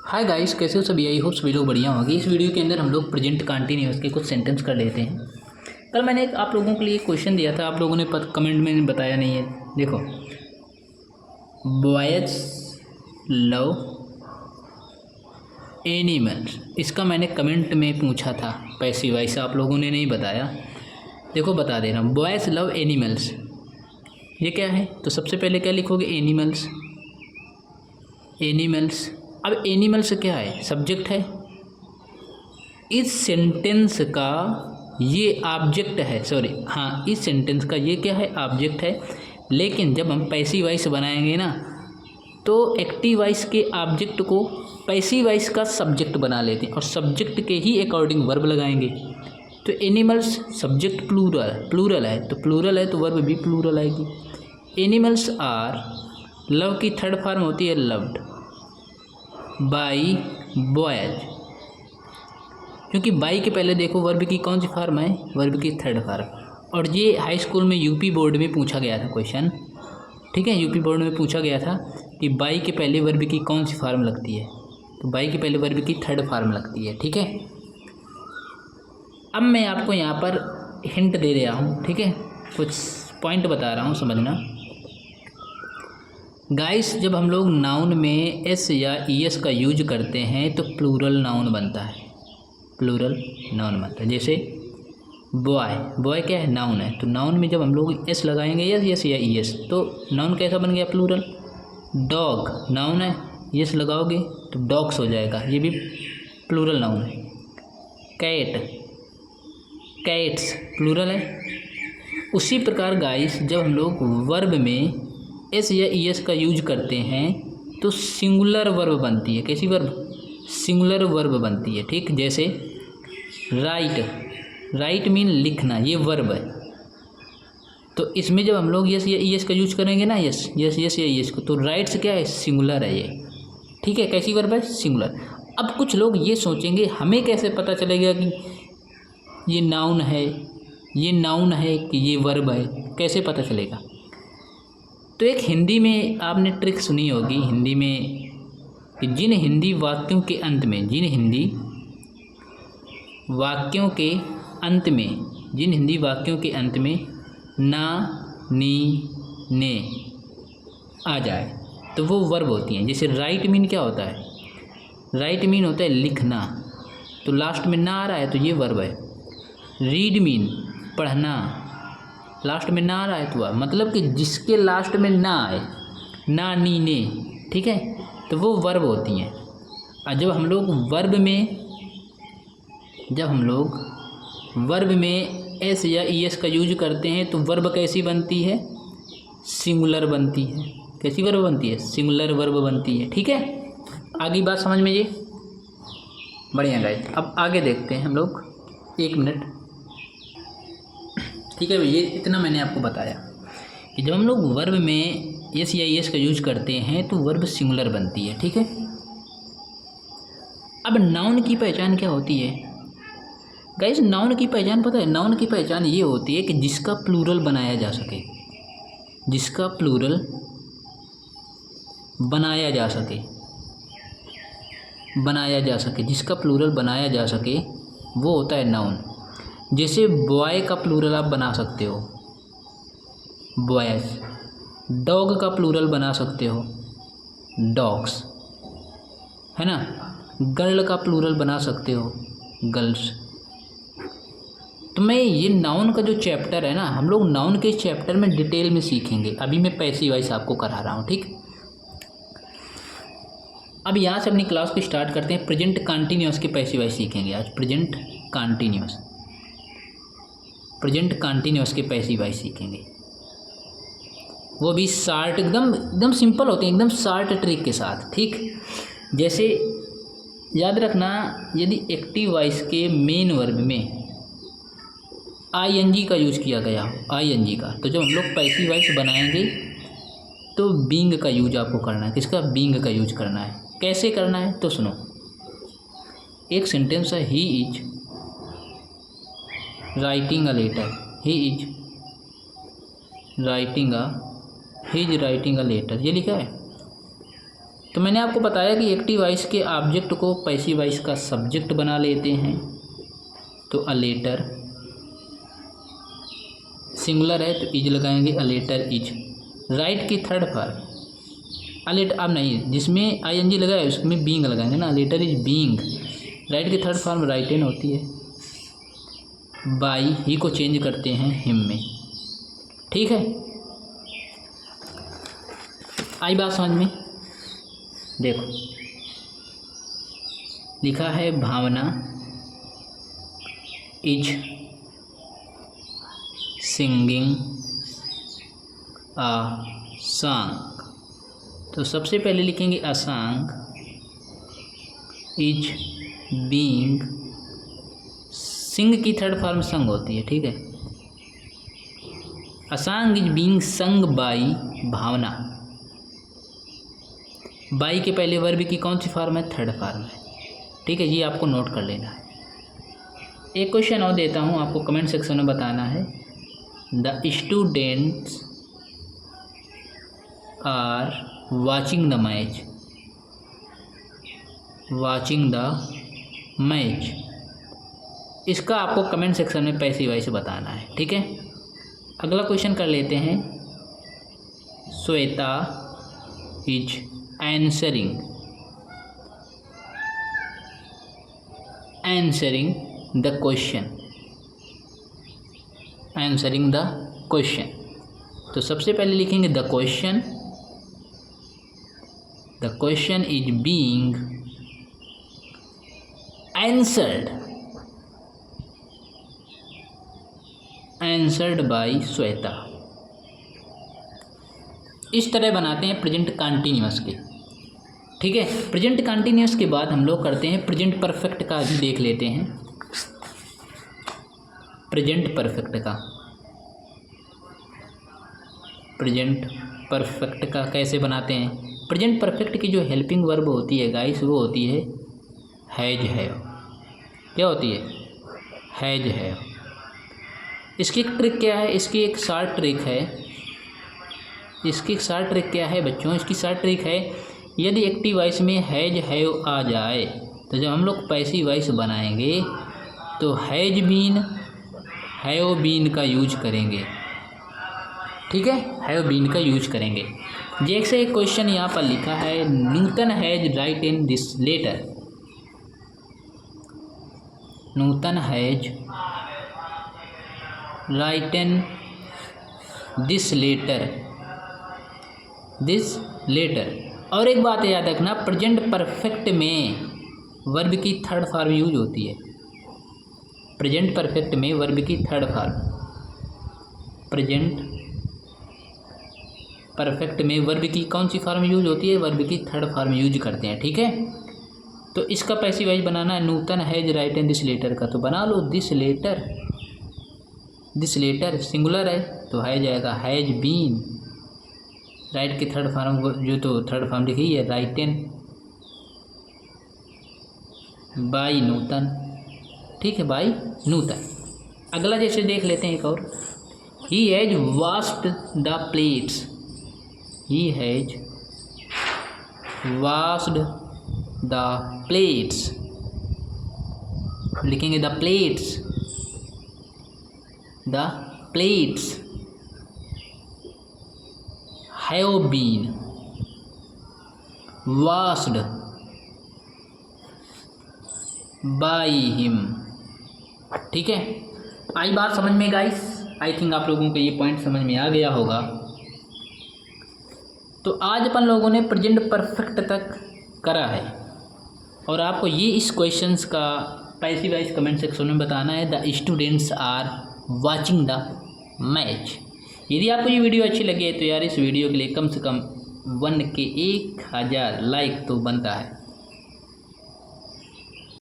Hi guys, कैसे हो सभी? आई होप सभी लोग बढ़िया होंगे। इस वीडियो के अंदर हम लोग प्रेजेंट कंटिन्यूअस के कुछ सेंटेंस कर लेते हैं। कल मैंने एक आप लोगों के लिए क्वेश्चन दिया था, आप लोगों ने कमेंट में बताया नहीं है। देखो, बॉयज लव एनिमल्स, इसका मैंने कमेंट में पूछा था पैसिव वॉइस, आप लोगों ने नहीं बताया। देखो बता दे रहा हूँ, बॉयज लव एनिमल्स ये क्या है? तो सबसे पहले क्या लिखोगे? एनिमल्स। एनिमल्स, अब एनिमल्स क्या है? सब्जेक्ट है। इस सेंटेंस का ये ऑब्जेक्ट है, सॉरी हाँ, इस सेंटेंस का ये क्या है? ऑब्जेक्ट है। लेकिन जब हम पैसिव वॉइस बनाएंगे ना, तो एक्टिव वॉइस के ऑब्जेक्ट को पैसिव वॉइस का सब्जेक्ट बना लेते हैं और सब्जेक्ट के ही अकॉर्डिंग वर्ब लगाएंगे। तो एनिमल्स सब्जेक्ट प्लूरल है, तो प्लूरल है तो वर्ब भी प्लूरल आएगी। एनिमल्स आर, लव की थर्ड फॉर्म होती है लव्ड बाई बॉयज, क्योंकि बाई के पहले देखो वर्ब की कौन सी फॉर्म है? वर्ब की थर्ड फॉर्म। और ये हाई स्कूल में यूपी बोर्ड में पूछा गया था क्वेश्चन, ठीक है। यूपी बोर्ड में पूछा गया था कि बाई के पहले वर्ब की कौन सी फॉर्म लगती है, तो बाई के पहले वर्ब की थर्ड फॉर्म लगती है, ठीक है। अब मैं आपको यहाँ पर हिंट दे रहा हूँ, ठीक है, कुछ पॉइंट बता रहा हूँ, समझना। गाइस, जब हम लोग नाउन में एस या ईएस का यूज करते हैं तो प्लूरल नाउन बनता है, प्लूरल नाउन बनता है। जैसे बॉय, बॉय क्या है? नाउन है, तो नाउन में जब हम लोग एस लगाएंगे, यस यस या ईएस, तो नाउन कैसा बन गया? प्लूरल। डॉग नाउन है, यस लगाओगे तो डॉग्स हो जाएगा, ये भी प्लूरल नाउन है। कैट, कैट्स प्लूरल है। उसी प्रकार गाइस, जब हम लोग वर्ब में एस या ईएस का यूज करते हैं तो सिंगुलर वर्ब बनती है। कैसी वर्ब? सिंगुलर वर्ब बनती है, ठीक। जैसे राइट, राइट मीन लिखना, ये वर्ब है। तो इसमें जब हम लोग यस या ईएस का यूज करेंगे ना, यस यस यस या ईएस को, तो राइट्स क्या है? सिंगुलर है ये, ठीक है। कैसी वर्ब है? सिंगुलर। अब कुछ लोग ये सोचेंगे, हमें कैसे पता चलेगा कि ये नाउन है, ये नाउन है कि ये वर्ब है, कैसे पता चलेगा? तो एक हिंदी में आपने ट्रिक सुनी होगी, हिंदी में, कि जिन हिंदी वाक्यों के अंत में, जिन हिंदी वाक्यों के अंत में, जिन हिंदी वाक्यों के अंत में ना, नी, ने आ जाए तो वो वर्ब होती हैं। जैसे राइट मीन क्या होता है? राइट मीन होता है लिखना, तो लास्ट में ना आ रहा है तो ये वर्ब है। रीड मीन पढ़ना, लास्ट में ना आ रहा है तो मतलब कि जिसके लास्ट में ना आए, ना, नी, ने, ठीक है, तो वो वर्ब होती हैं। और जब हम लोग वर्ब में एस या ईएस का यूज करते हैं तो वर्ब कैसी बनती है? सिंगुलर बनती है। कैसी वर्ब बनती है? सिंगुलर वर्ब बनती है, ठीक है। आगे बात समझ में ये बढ़िया गाइस। अब आगे देखते हैं हम लोग, एक मिनट, ठीक है। ये इतना मैंने आपको बताया कि जब हम लोग वर्ब में एस या ईएस का यूज करते हैं तो वर्ब सिंगुलर बनती है, ठीक है। अब नाउन की पहचान क्या होती है गाइस? नाउन की पहचान पता है? नाउन की पहचान ये होती है कि जिसका प्लूरल बनाया जा सके, जिसका प्लूरल बनाया जा सके, जिसका प्लूरल बनाया जा सके, वो होता है नाउन। जैसे बॉय का प्लूरल आप बना सकते हो, बॉयज। डॉग का प्लूरल बना सकते हो, डॉग्स, है ना। गर्ल का प्लूरल बना सकते हो, गर्ल्स। तो मैं ये नाउन का जो चैप्टर है ना, हम लोग नाउन के चैप्टर में डिटेल में सीखेंगे। अभी मैं पैसिव वॉइस आपको करा रहा हूँ, ठीक। अब यहाँ से अपनी क्लास को स्टार्ट करते हैं। प्रेजेंट कंटिन्यूअस के पैसिव वॉइस सीखेंगे आज। प्रेजेंट कंटिन्यूअस के पैसिव वॉइस सीखेंगे, वो भी शार्ट, एकदम सिंपल होते हैं, एकदम शार्ट ट्रिक के साथ, ठीक। जैसे याद रखना, यदि एक्टिव वॉइस के मेन वर्ब में आईएनजी का यूज किया गया हो, आईएनजी का, तो जब हम लोग पैसिव वॉइस बनाएंगे तो बींग का यूज आपको करना है। किसका? बींग का यूज करना है। कैसे करना है तो सुनो। एक सेंटेंस है, he is writing a letter, he is writing a letter, ये लिखा है। तो मैंने आपको बताया कि एक्टिव वॉइस के ऑब्जेक्ट को पैसिव वॉइस का सब्जेक्ट बना लेते हैं। तो अ लेटर, सिंगुलर है तो इज लगाएंगे, अ लेटर इज। राइट की थर्ड फॉर्म अ लेटर, अब नहीं जिसमें आई एन जी लगाए उसमें बीइंग लगाएंगे ना, लेटर इज बीइंग। राइट की थर्ड फॉर्म राइटन होती है। बाई ही को चेंज करते हैं हिम में। ठीक है, आई बात समझ में। देखो लिखा है Bhavna is singing a song. तो सबसे पहले लिखेंगे a song is being, sing की थर्ड फॉर्म संग होती है। ठीक है, a song is being sung by Bhavna. By के पहले वर्ब की कौन सी फॉर्म है? थर्ड फॉर्म है। ठीक है, ये आपको नोट कर लेना है। एक क्वेश्चन और देता हूँ आपको, कमेंट सेक्शन में बताना है। The students are watching the match, watching the match, इसका आपको कमेंट सेक्शन में पैसिव वॉइस बताना है। ठीक है, अगला क्वेश्चन कर लेते हैं। Shweta is answering, answering the question, answering the question. तो सबसे पहले लिखेंगे the question, the question is being answered, answered by Shweta. इस तरह बनाते हैं प्रेजेंट कंटिन्यूअस के। ठीक है, प्रेजेंट कंटिन्यूअस के बाद हम लोग करते हैं प्रेजेंट परफेक्ट का भी देख लेते हैं। प्रेजेंट परफेक्ट का, प्रेजेंट परफेक्ट का कैसे बनाते हैं? प्रेजेंट परफेक्ट की जो हेल्पिंग वर्ब होती है गाइस, वो होती है हैज हैव। क्या होती है? Has have. इसकी एक ट्रिक क्या है? इसकी एक शॉर्ट ट्रिक है। इसकी शॉर्ट ट्रिक क्या है बच्चों? इसकी शॉर्ट ट्रिक है, यदि एक्टिव वॉइस में हैज हैव आ जाए तो जब हम लोग पैसिव वॉइस बनाएंगे तो हैज बीन, हैव बीन का यूज करेंगे। ठीक है, हैव बीन का यूज करेंगे। जैसे एक क्वेश्चन यहाँ पर लिखा है, Newton has write in this letter, Newton has write in this letter, this letter. और एक बात याद रखना, प्रेजेंट परफेक्ट में वर्ब की थर्ड फॉर्म यूज होती है। प्रेजेंट परफेक्ट में वर्ब की थर्ड फॉर्म, प्रेजेंट परफेक्ट में वर्ब की कौन सी फॉर्म यूज होती है? वर्ब की थर्ड फॉर्म यूज करते हैं। ठीक है, तो इसका पैसिव वॉइस बनाना है Newton has write in this letter का, तो बना लो this letter, this letter singular है तो है जाएगा हैज बीन। राइट की थर्ड फॉर्म जो तो थर्ड फॉर्म लिखी है राइट इन बाई न्यूटन। ठीक है, बाई न्यूटन। अगला जैसे देख लेते हैं एक और, he has washed the plates, he has washed the plates, लिखेंगे the plates, the plates have been washed by him. ठीक है, आई बात समझ में गाइस? आई थिंक आप लोगों को ये पॉइंट समझ में आ गया होगा। तो आज अपन लोगों ने प्रेजेंट परफेक्ट तक करा है और आपको ये इस क्वेश्चंस का पैसिव वॉइस कमेंट सेक्शन में बताना है। The students are watching the match. यदि आपको ये वीडियो अच्छी लगी है तो यार इस वीडियो के लिए कम से कम 1 के 1000 लाइक तो बनता है।